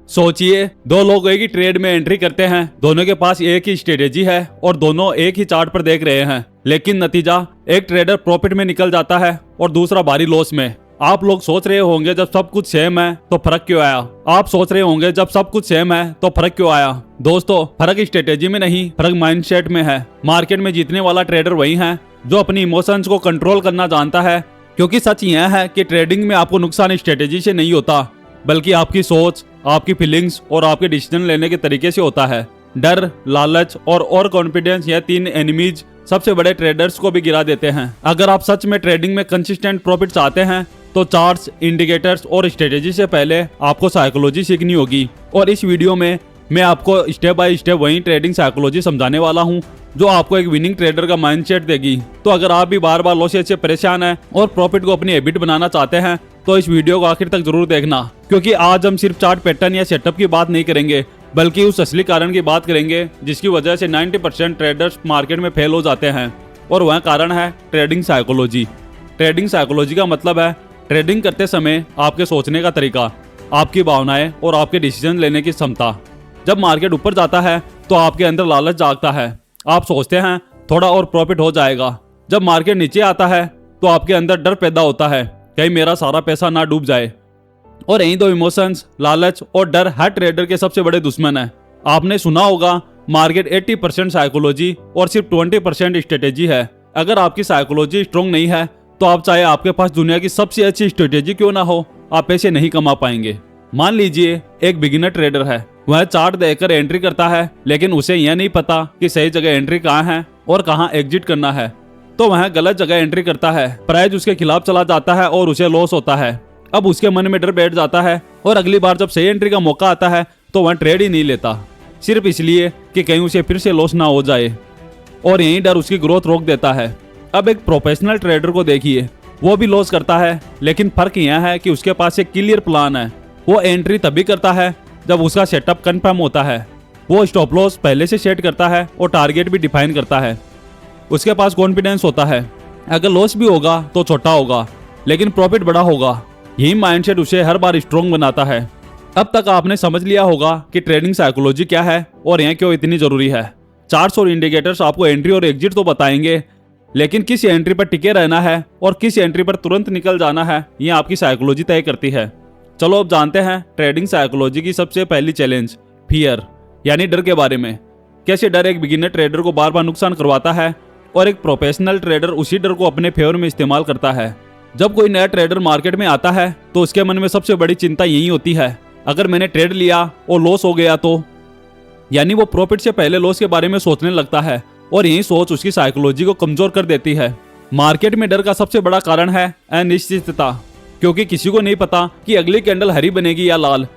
सोचिए, दो लोग एक ही ट्रेड में एंट्री करते हैं, दोनों के पास एक ही स्ट्रेटेजी है और दोनों एक ही चार्ट पर देख रहे हैं, लेकिन नतीजा एक ट्रेडर प्रॉफिट में निकल जाता है और दूसरा भारी लॉस में। आप लोग सोच रहे होंगे जब सब कुछ सेम है तो फर्क क्यों आया। आप सोच रहे होंगे जब सब कुछ सेम है तो फर्क क्यों आया। दोस्तों, फर्क स्ट्रेटेजी में नहीं, फर्क माइंडसेट में है। मार्केट में जीतने वाला ट्रेडर वही है जो अपनी इमोशंस को कंट्रोल करना जानता है, क्योंकि सच यह है कि ट्रेडिंग में आपको नुकसान स्ट्रेटेजी से नहीं होता, बल्कि आपकी सोच, आपकी फीलिंग्स और आपके डिसीजन लेने के तरीके से होता है। डर, लालच और कॉन्फिडेंस, यह तीन एनिमीज सबसे बड़े ट्रेडर्स को भी गिरा देते हैं। अगर आप सच में ट्रेडिंग में कंसिस्टेंट प्रॉफिट चाहते हैं तो चार्ट्स, इंडिकेटर्स और स्ट्रेटेजी से पहले आपको साइकोलॉजी सीखनी होगी। और इस वीडियो में मैं आपको स्टेप बाय स्टेप वही ट्रेडिंग साइकोलॉजी समझाने वाला हूं जो आपको एक विनिंग ट्रेडर का माइंडसेट देगी। तो अगर आप भी बार बार लॉसेस से परेशान हैं और प्रॉफिट को अपनी हैबिट बनाना चाहते हैं तो इस वीडियो को आखिर तक जरूर देखना, क्योंकि आज हम सिर्फ चार्ट पैटर्न या सेटअप की बात नहीं करेंगे, बल्कि उस असली कारण की बात करेंगे जिसकी वजह से 90% ट्रेडर्स मार्केट में फेल हो जाते हैं। और वह कारण है ट्रेडिंग साइकोलॉजी। ट्रेडिंग साइकोलॉजी का मतलब है ट्रेडिंग करते समय आपके सोचने का तरीका, आपकी भावनाएं और आपके डिसीजन लेने की क्षमता। जब मार्केट ऊपर जाता है तो आपके अंदर लालच जागता है, आप सोचते हैं थोड़ा और प्रॉफिट हो जाएगा। जब मार्केट नीचे आता है तो आपके अंदर डर पैदा होता है, कहीं मेरा सारा पैसा ना डूब जाए। और यही दो इमोशंस, लालच और डर, हर ट्रेडर के सबसे बड़े दुश्मन है। आपने सुना होगा मार्केट 80% साइकोलॉजी और सिर्फ 20% स्ट्रेटेजी है। अगर आपकी साइकोलॉजी स्ट्रॉन्ग नहीं है तो आप चाहे आपके पास दुनिया की सबसे अच्छी स्ट्रेटेजी क्यों ना हो, आप पैसे नहीं कमा पाएंगे। मान लीजिए एक बिगिनर ट्रेडर है, वह चार्ट देखकर एंट्री करता है, लेकिन उसे यह नहीं पता कि सही जगह एंट्री कहाँ है और कहाँ एग्जिट करना है, तो वह गलत जगह एंट्री करता है। प्राइस उसके खिलाफ चला जाता है और उसे लॉस होता है। अब उसके मन में डर बैठ जाता है और अगली बार जब सही एंट्री का मौका आता है तो वह ट्रेड ही नहीं लेता, सिर्फ इसलिए कि कहीं उसे फिर से लॉस ना हो जाए। और यही डर उसकी ग्रोथ रोक देता है। अब एक प्रोफेशनल ट्रेडर को देखिए, वो भी लॉस करता है, लेकिन फर्क यह है कि उसके पास एक क्लियर प्लान है। वो एंट्री तभी करता है जब उसका सेटअप कंफर्म होता है। वो स्टॉप लॉस पहले से सेट करता है और टारगेट भी डिफाइन करता है। उसके पास कॉन्फिडेंस होता है, अगर लॉस भी होगा तो छोटा होगा, लेकिन प्रॉफिट बड़ा होगा। यही माइंडसेट उसे हर बार स्ट्रॉन्ग बनाता है। अब तक आपने समझ लिया होगा कि ट्रेडिंग साइकोलॉजी क्या है और यह क्यों इतनी जरूरी है। चार्ट्स और इंडिकेटर्स आपको एंट्री और एग्जिट तो बताएंगे, लेकिन किस एंट्री पर टिके रहना है और किस एंट्री पर तुरंत निकल जाना है, यह आपकी साइकोलॉजी तय करती है। चलो अब जानते हैं ट्रेडिंग साइकोलॉजी की सबसे पहली चैलेंज, फियर यानी डर के बारे में। कैसे डर एक बिगिनर ट्रेडर को बार बार नुकसान करवाता है और एक प्रोफेशनल ट्रेडर उसी डर को अपने फेवर में इस्तेमाल करता है। जब कोई नया ट्रेडर मार्केट में आता है तो उसके मन में सबसे बड़ी चिंता यही होती है, अगर मैंने ट्रेड लिया और लॉस हो गया तो। यानी वो प्रॉफिट से पहले लॉस के बारे में सोचने लगता है और यही सोच उसकी साइकोलॉजी को कमजोर कर देती है। मार्केट में डर का सबसे बड़ा कारण है अनिश्चितता, क्योंकि किसी को नहीं पता कि अगली कैंडल हरी बनेगी या लाल।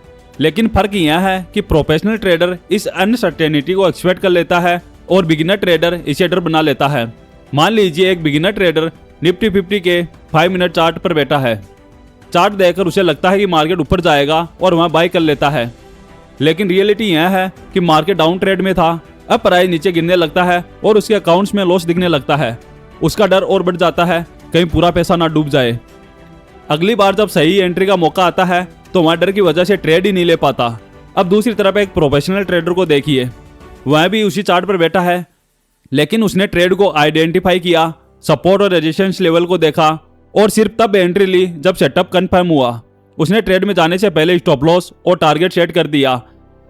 लेकिन फर्क यह है कि प्रोफेशनल ट्रेडर इस अनसर्टेनिटी को एक्सपेक्ट कर लेता है और बिगिनर ट्रेडर इसे डर बना लेता है। मान लीजिए एक बिगिनर ट्रेडर निफ्टी 50 के 5 मिनट चार्ट पर बैठा है। चार्ट देखकर उसे लगता है कि मार्केट ऊपर जाएगा और वह बाय कर लेता है, लेकिन रियलिटी यह है कि मार्केट डाउन ट्रेड में था। अब प्राइस नीचे गिरने लगता है और उसके अकाउंट्स में लॉस दिखने लगता है। उसका डर और बढ़ जाता है, कहीं पूरा पैसा ना डूब जाए। अगली बार जब सही एंट्री का मौका आता है तो वह डर की वजह से ट्रेड ही नहीं ले पाता। अब दूसरी तरफ एक प्रोफेशनल ट्रेडर को देखिए, वह भी उसी चार्ट पर बैठा है, लेकिन उसने ट्रेड को आइडेंटिफाई किया, सपोर्ट और रेजिस्टेंस लेवल को देखा और सिर्फ तब एंट्री ली जब सेटअप कंफर्म हुआ। उसने ट्रेड में जाने से पहले स्टॉप लॉस और टारगेट सेट कर दिया,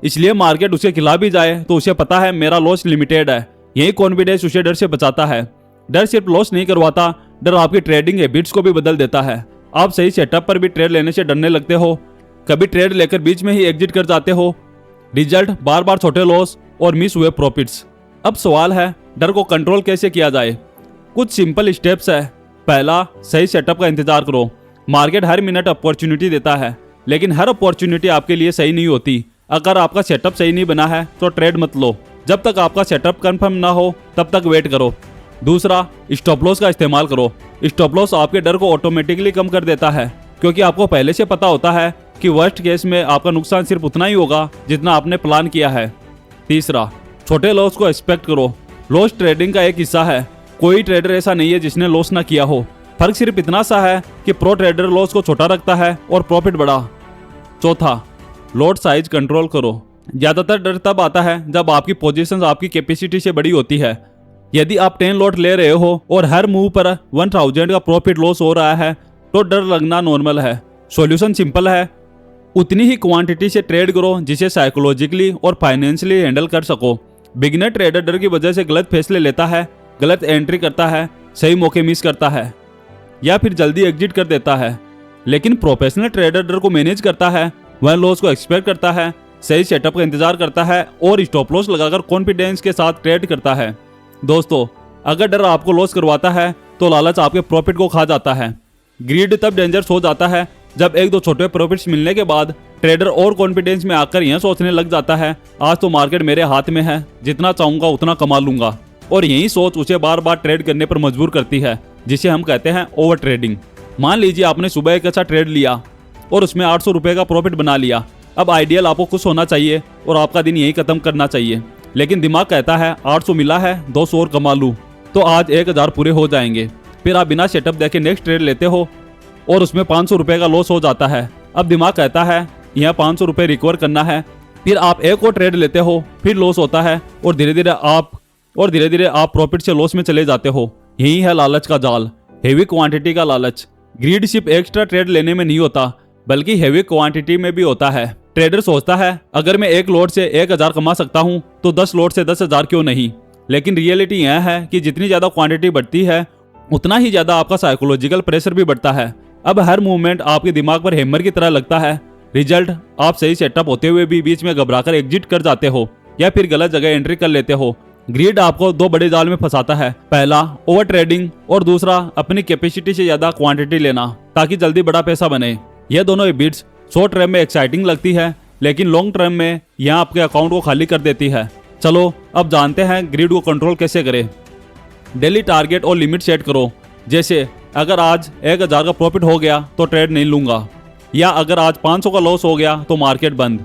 इसलिए मार्केट उसके खिलाफ भी जाए तो उसे पता है मेरा लॉस लिमिटेड है। यही कॉन्फिडेंस उसे डर से बचाता है। डर सिर्फ लॉस नहीं करवाता, डर आपकी ट्रेडिंग हैबिट्स को भी बदल देता है। आप सही सेटअप पर भी ट्रेड लेने से डरने लगते हो, कभी ट्रेड लेकर बीच में ही एग्जिट कर जाते हो। रिजल्ट बार बार छोटे लॉस और मिस हुए प्रॉफिट्स। अब सवाल है डर को कंट्रोल कैसे किया जाए। कुछ सिंपल स्टेप्स है। पहला, सही सेटअप का इंतजार करो। मार्केट हर मिनट अपॉर्चुनिटी देता है, लेकिन हर अपॉर्चुनिटी आपके लिए सही नहीं होती। अगर आपका सेटअप सही नहीं बना है तो ट्रेड मत लो। जब तक आपका सेटअप कंफर्म ना हो तब तक वेट करो। दूसरा, स्टॉप लॉस का इस्तेमाल करो। स्टॉप लॉस आपके डर को ऑटोमेटिकली कम कर देता है, क्योंकि आपको पहले से पता होता है कि वर्स्ट केस में आपका नुकसान सिर्फ उतना ही होगा जितना आपने प्लान किया है। तीसरा, छोटे लॉस को एक्सपेक्ट करो। लॉस ट्रेडिंग का एक हिस्सा है। कोई ट्रेडर ऐसा नहीं है जिसने लॉस ना किया हो। फर्क सिर्फ इतना सा है कि प्रो ट्रेडर लॉस को छोटा रखता है और प्रॉफिट बड़ा। चौथा, लॉट साइज कंट्रोल करो। ज्यादातर डर तब आता है जब आपकी पोजीशंस आपकी कैपेसिटी से बड़ी होती है। यदि आप 10 लॉट ले रहे हो और हर मूव पर 1000 का प्रॉफिट लॉस हो रहा है तो डर लगना नॉर्मल है। सॉल्यूशन सिंपल है, उतनी ही क्वांटिटी से ट्रेड करो जिसे साइकोलॉजिकली और फाइनेंशियली हैंडल कर सको। बिगिनर ट्रेडर डर की वजह से गलत फैसले लेता है, गलत एंट्री करता है, सही मौके मिस करता है या फिर जल्दी एग्जिट कर देता है। लेकिन प्रोफेशनल ट्रेडर डर को मैनेज करता है, वह लॉस को एक्सपेक्ट करता है, सही सेटअप का इंतजार करता है और स्टॉप लॉस लगाकर कॉन्फिडेंस के साथ ट्रेड करता है। दोस्तों, अगर डर आपको लॉस करवाता है तो लालच आपके प्रॉफिट को खा जाता है। ग्रीड तब डेंजरस हो जाता है जब एक दो छोटे प्रॉफिट्स मिलने के बाद ट्रेडर और कॉन्फिडेंस में आकर यह सोचने लग जाता है आज तो मार्केट मेरे हाथ में है, जितना चाहूंगा उतना कमा लूंगा। और यही सोच उसे बार बार ट्रेड करने पर मजबूर करती है, जिसे हम कहते हैं ओवर ट्रेडिंग। मान लीजिए आपने सुबह एक अच्छा ट्रेड लिया और उसमें 800 रुपये का प्रॉफिट बना लिया। अब आइडियल आपको खुश होना चाहिए और आपका दिन यही खत्म करना चाहिए, लेकिन दिमाग कहता है 800 मिला है, 200 और कमा लूँ तो आज 1000 पूरे हो जाएंगे। फिर आप बिना सेटअप देखे नेक्स्ट ट्रेड लेते हो और उसमें 500 रुपये का लॉस हो जाता है। अब दिमाग कहता है यह 500 रुपये रिकवर करना है। फिर आप एक और ट्रेड लेते हो, फिर लॉस होता है और धीरे धीरे आप प्रॉफिट से लॉस में चले जाते हो। यही है लालच का जाल, हेवी क्वांटिटी का लालच। ग्रीड सिर्फ एक्स्ट्रा ट्रेड लेने में नहीं होता, बल्कि हेवी क्वांटिटी में भी होता है। ट्रेडर सोचता है अगर मैं एक लॉट से 1000 कमा सकता हूं तो 10 लॉट से 10,000 क्यों नहीं। लेकिन रियलिटी यह है कि जितनी ज्यादा क्वांटिटी बढ़ती है उतना ही ज्यादा आपका साइकोलॉजिकल प्रेशर भी बढ़ता है। अब हर मूवमेंट आपके दिमाग पर हैमर की तरह लगता है। रिजल्ट, आप सही सेटअप होते हुए भी बीच में घबराकर एग्जिट कर जाते हो या फिर गलत जगह एंट्री कर लेते हो। ग्रीड आपको दो बड़े जाल में फंसाता है, पहला ओवर ट्रेडिंग और दूसरा अपनी कैपेसिटी से ज्यादा क्वांटिटी लेना ताकि जल्दी बड़ा पैसा बने। यह दोनों हैबिट्स शॉर्ट टर्म में एक्साइटिंग लगती है, लेकिन लॉन्ग टर्म में यह आपके अकाउंट को खाली कर देती है। चलो अब जानते हैं ग्रीड को कंट्रोल कैसे करें। डेली टारगेट और लिमिट सेट करो, जैसे अगर आज 1000 का प्रॉफिट हो गया तो ट्रेड नहीं लूंगा, या अगर आज 500 का लॉस हो गया तो मार्केट बंद।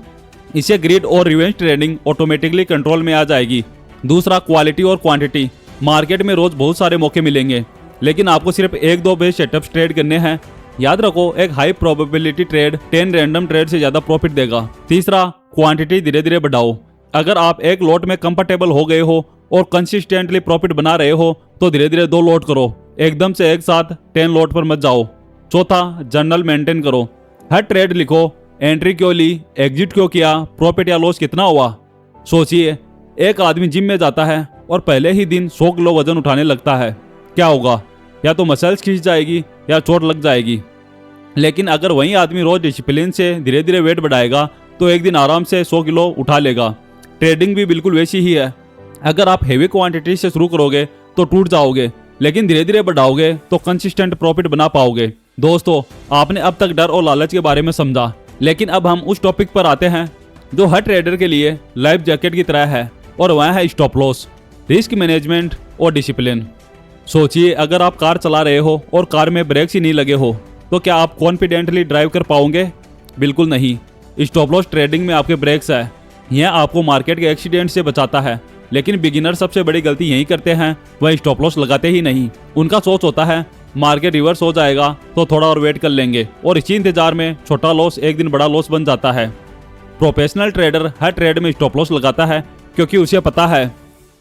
इससे ग्रीड और रिवेंज ट्रेडिंग ऑटोमेटिकली कंट्रोल में आ जाएगी। दूसरा, क्वालिटी और क्वांटिटी। मार्केट में रोज बहुत सारे मौके मिलेंगे, लेकिन आपको सिर्फ 1-2 बेस सेटअप्स ट्रेड करने हैं। याद रखो, एक high probability trade 10 random trade से ज्यादा प्रॉफिट देगा। तीसरा, क्वांटिटी धीरे धीरे बढ़ाओ। अगर आप एक लॉट में कंफर्टेबल हो गए हो और कंसिस्टेंटली प्रॉफिट बना रहे हो तो धीरे धीरे 2 लॉट करो, एकदम से एक साथ 10 लॉट पर मत जाओ। चौथा, जर्नल मेंटेन करो। हर ट्रेड लिखो, एंट्री क्यों ली, एग्जिट क्यों किया, प्रॉफिट या लॉस कितना हुआ। सोचिए, एक आदमी जिम में जाता है और पहले ही दिन 100 किलो वजन उठाने लगता है, क्या होगा? या तो मसल्स खींच जाएगी या चोट लग जाएगी। लेकिन अगर वही आदमी रोज डिसिप्लिन से धीरे धीरे वेट बढ़ाएगा तो एक दिन आराम से 100 किलो उठा लेगा। ट्रेडिंग भी बिल्कुल वैसी ही है। अगर आप हेवी क्वांटिटी से शुरू करोगे तो टूट जाओगे, लेकिन धीरे धीरे बढ़ाओगे तो कंसिस्टेंट प्रॉफिट बना पाओगे। दोस्तों, आपने अब तक डर और लालच के बारे में समझा, लेकिन अब हम उस टॉपिक पर आते हैं जो हर ट्रेडर के लिए लाइफ जैकेट की तरह है, और वह है स्टॉप लॉस, रिस्क मैनेजमेंट और डिसिप्लिन। सोचिए, अगर आप कार चला रहे हो और कार में ब्रेक्स ही नहीं लगे हो तो क्या आप कॉन्फिडेंटली ड्राइव कर पाओगे? बिल्कुल नहीं। स्टॉप लॉस ट्रेडिंग में आपके ब्रेक्स है, यह आपको मार्केट के एक्सीडेंट से बचाता है। लेकिन बिगिनर सबसे बड़ी गलती यही करते हैं, वह स्टॉप लॉस लगाते ही नहीं। उनका सोच होता है मार्केट रिवर्स हो जाएगा तो थोड़ा और वेट कर लेंगे, और इसी इंतजार में छोटा लॉस एक दिन बड़ा लॉस बन जाता है। प्रोफेशनल ट्रेडर हर ट्रेड में स्टॉप लॉस लगाता है क्योंकि उसे पता है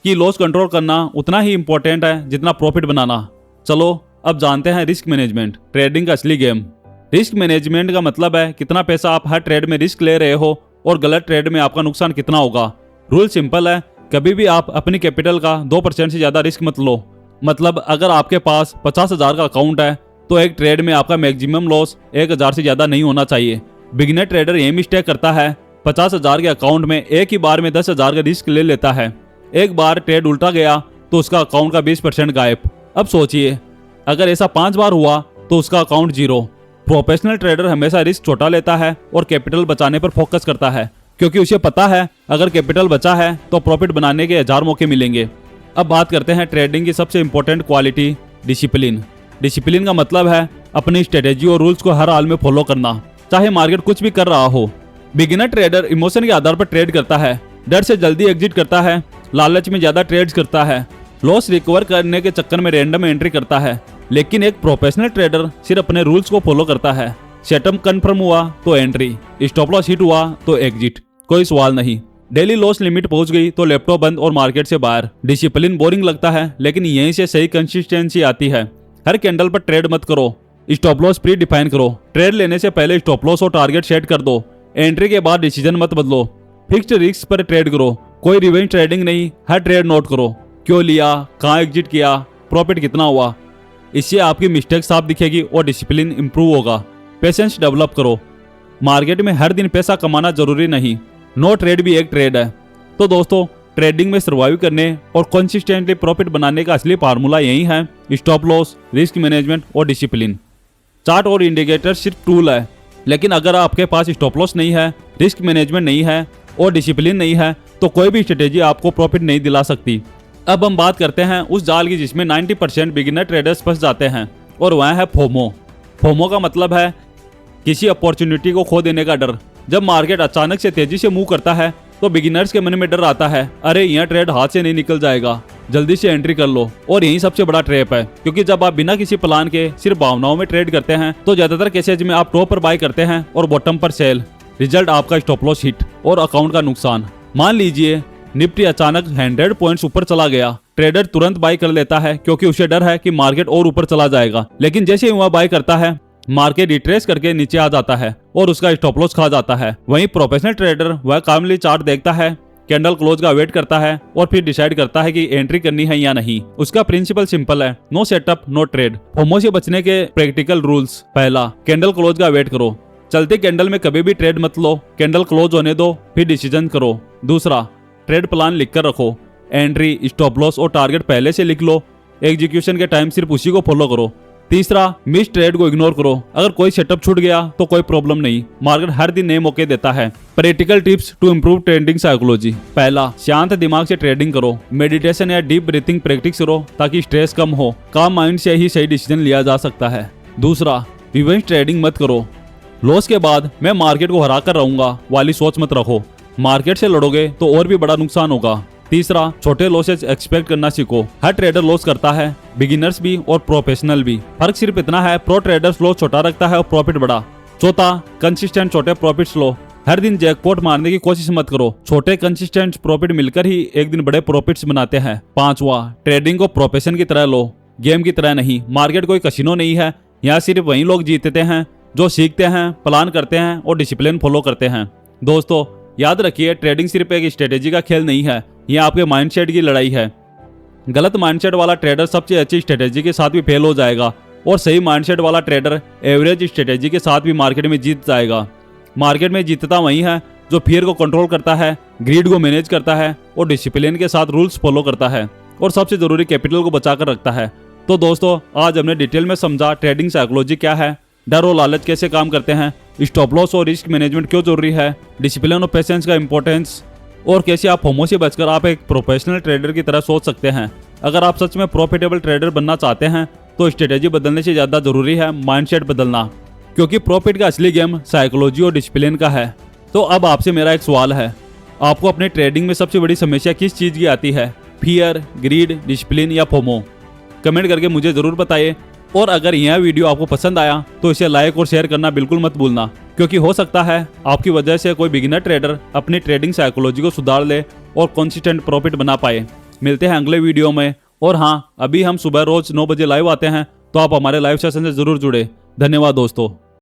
कि लॉस कंट्रोल करना उतना ही इंपॉर्टेंट है जितना प्रॉफिट बनाना। चलो अब जानते हैं रिस्क मैनेजमेंट, ट्रेडिंग का असली गेम। रिस्क मैनेजमेंट का मतलब है कितना पैसा आप हर ट्रेड में रिस्क ले रहे हो और गलत ट्रेड में आपका नुकसान कितना होगा। रूल सिंपल है, कभी भी आप अपनी कैपिटल का 2% से ज्यादा रिस्क मत लो। मतलब अगर आपके पास 50,000 का अकाउंट है तो एक ट्रेड में आपका मैक्सिमम लॉस 1000 से ज्यादा नहीं होना चाहिए। बिगिनर ट्रेडर यही मिस्टेक करता है, 50,000 के अकाउंट में एक ही बार में 10,000 का रिस्क ले लेता है। एक बार ट्रेड उल्टा गया तो उसका अकाउंट का 20% गायब। अब सोचिए, अगर ऐसा 5 बार हुआ तो उसका अकाउंट 0। प्रोफेशनल ट्रेडर हमेशा रिस्क छोटा लेता है और कैपिटल बचाने पर फोकस करता है, क्योंकि उसे पता है अगर कैपिटल बचा है तो प्रॉफिट बनाने के 1000 मौके मिलेंगे। अब बात करते हैं ट्रेडिंग की सबसे इंपॉर्टेंट क्वालिटी, डिसिप्लिन। डिसिप्लिन का मतलब है अपनी स्ट्रेटेजी और रूल्स को हर हाल में फॉलो करना, चाहे मार्केट कुछ भी कर रहा हो। बिगिनर ट्रेडर इमोशन के आधार पर ट्रेड करता है, डर से जल्दी एग्जिट करता है, लालच में ज्यादा ट्रेड्स करता है, लॉस रिकवर करने के चक्कर में रैंडम एंट्री करता है। लेकिन एक प्रोफेशनल ट्रेडर सिर्फ अपने रूल्स को फॉलो करता है, सेटअप कंफर्म हुआ तो एंट्री, स्टॉप लॉस हिट हुआ तो एग्जिट, कोई सवाल नहीं। डेली लॉस लिमिट पहुंच गई तो लैपटॉप बंद और मार्केट से बाहर। डिसिप्लिन बोरिंग लगता है, लेकिन यहीं से सही कंसिस्टेंसी आती है। हर कैंडल पर ट्रेड मत करो, स्टॉप लॉस प्री डिफाइन करो। ट्रेड लेने से पहले स्टॉप लॉस और टारगेट सेट कर दो। एंट्री के बाद डिसीजन मत बदलो। फिक्स्ड रिस्क पर ट्रेड करो, कोई रिवेंज ट्रेडिंग नहीं। हर ट्रेड नोट करो, क्यों लिया, कहाँ एग्जिट किया, प्रॉफिट कितना हुआ। इससे आपकी मिस्टेक साफ दिखेगी और डिसिप्लिन इंप्रूव होगा। पेशेंस डेवलप करो। मार्केट में हर दिन पैसा कमाना जरूरी नहीं, नो ट्रेड भी एक ट्रेड है। तो दोस्तों, ट्रेडिंग में सर्वाइव करने और कंसिस्टेंटली प्रॉफिट बनाने का असली फार्मूला यही है, स्टॉप लॉस, रिस्क मैनेजमेंट और डिसिप्लिन। चार्ट और इंडिकेटर सिर्फ टूल है, लेकिन अगर आपके पास स्टॉप लॉस नहीं है, रिस्क मैनेजमेंट नहीं है और डिसिप्लिन नहीं है, तो कोई भी स्ट्रेटेजी आपको प्रॉफिट नहीं दिला सकती। अब हम बात करते हैं उस जाल की जिसमें 90% बिगिनर ट्रेडर्स फंस जाते हैं, और वह है फोमो। फोमो का मतलब है किसी अपॉर्चुनिटी को खो देने का डर। जब मार्केट अचानक से तेजी से मूव करता है तो बिगिनर्स के मन में डर आता है, अरे यह ट्रेड हाथ से नहीं निकल जाएगा, जल्दी से एंट्री कर लो। और यही सबसे बड़ा ट्रैप है, क्योंकि जब आप बिना किसी प्लान के सिर्फ भावनाओं में ट्रेड करते हैं तो ज्यादातर केसेज में आप टॉप पर बाय करते हैं और बॉटम पर सेल। रिजल्ट आपका स्टॉप लॉस हिट और अकाउंट का नुकसान। मान लीजिए निफ्टी अचानक 100 पॉइंट्स ऊपर चला गया, ट्रेडर तुरंत बाय कर लेता है क्योंकि उसे डर है कि मार्केट और ऊपर चला जाएगा। लेकिन जैसे ही वह बाय करता है, मार्केट रिट्रेस करके नीचे आ जाता है और उसका स्टॉप लॉस खा जाता है। वहीं प्रोफेशनल ट्रेडर वह कामली चार्ट देखता है, कैंडल क्लोज का वेट करता है और फिर डिसाइड करता है कि एंट्री करनी है या नहीं। उसका प्रिंसिपल सिंपल है, no setup no trade. FOMO से बचने के प्रैक्टिकल रूल्स। पहला, कैंडल क्लोज का वेट करो। चलते कैंडल में कभी भी ट्रेड मत लो, कैंडल क्लोज होने दो फिर डिसीजन करो। दूसरा, ट्रेड प्लान लिखकर रखो। एंट्री, स्टॉप लॉस और टारगेट पहले से लिख लो। एग्जीक्यूशन के टाइम सिर्फ उसी को फॉलो करो। तीसरा, मिस ट्रेड को इग्नोर करो। अगर कोई सेटअप छूट गया तो कोई प्रॉब्लम नहीं, मार्केट हर दिन नए मौके देता है। Practical tips to improve trading psychology. पहला, शांत दिमाग से ट्रेडिंग करो। मेडिटेशन या डीप ब्रीथिंग प्रैक्टिस करो ताकि स्ट्रेस कम हो। काम माइंड से ही सही डिसीजन लिया जा सकता है। दूसरा, रिवेंज ट्रेडिंग मत करो। लॉस के बाद मैं मार्केट को हरा कर रहूंगा वाली सोच मत रखो। मार्केट से लड़ोगे तो और भी बड़ा नुकसान होगा। तीसरा, छोटे लॉसेस एक्सपेक्ट करना सीखो। हर ट्रेडर लॉस करता है, बिगिनर्स भी और प्रोफेशनल भी। फर्क सिर्फ इतना है, प्रो ट्रेडर्स लॉस छोटा रखता है और प्रॉफिट बड़ा। चौथा, कंसिस्टेंट छोटे प्रॉफिट्स लो। हर दिन जैकपॉट मारने की कोशिश मत करो, छोटे कंसिस्टेंट प्रॉफिट मिलकर ही एक दिन बड़े प्रॉफिट्स बनाते हैं। पांचवा, ट्रेडिंग को प्रोफेशन की तरह लो, गेम की तरह नहीं। मार्केट कोई कसिनो नहीं है, यहाँ सिर्फ वही लोग जीतते हैं जो सीखते हैं, प्लान करते हैं और डिसिप्लिन फॉलो करते हैं। दोस्तों, याद रखिए, ट्रेडिंग सिर्फ एक स्ट्रेटेजी का खेल नहीं है, यह आपके माइंडसेट की लड़ाई है। गलत माइंडसेट वाला ट्रेडर सबसे अच्छी स्ट्रेटेजी के साथ भी फेल हो जाएगा और सही माइंडसेट वाला ट्रेडर एवरेज स्ट्रेटेजी के साथ भी मार्केट में जीत जाएगा। मार्केट में जीतता वही है जो फियर को कंट्रोल करता है, ग्रीड को मैनेज करता है और डिसिप्लिन के साथ रूल्स फॉलो करता है और सबसे जरूरी कैपिटल को बचाकर रखता है। तो दोस्तों, आज हमने डिटेल में समझा ट्रेडिंग साइकोलॉजी क्या है, डर और लालच कैसे काम करते हैं, स्टॉप लॉस और रिस्क मैनेजमेंट क्यों जरूरी है, डिसिप्लिन और पेशेंस का इंपॉर्टेंस, और कैसे आप फोमो से बचकर आप एक प्रोफेशनल ट्रेडर की तरह सोच सकते हैं। अगर आप सच में प्रॉफिटेबल ट्रेडर बनना चाहते हैं तो स्ट्रेटेजी बदलने से ज़्यादा जरूरी है माइंडसेट बदलना, क्योंकि प्रॉफिट का असली गेम साइकोलॉजी और डिसिप्लिन का है। तो अब आपसे मेरा एक सवाल है, आपको अपने ट्रेडिंग में सबसे बड़ी समस्या किस चीज़ की आती है, फियर, ग्रीड, डिसिप्लिन या फोमो? कमेंट करके मुझे ज़रूर बताइए। और अगर यह वीडियो आपको पसंद आया तो इसे लाइक और शेयर करना बिल्कुल मत भूलना, क्योंकि हो सकता है आपकी वजह से कोई बिगिनर ट्रेडर अपनी ट्रेडिंग साइकोलॉजी को सुधार ले और कंसिस्टेंट प्रॉफिट बना पाए। मिलते हैं अगले वीडियो में। और हाँ, अभी हम सुबह रोज 9 बजे लाइव आते हैं, तो आप हमारे लाइव सेशन से जरूर जुड़े। धन्यवाद दोस्तों।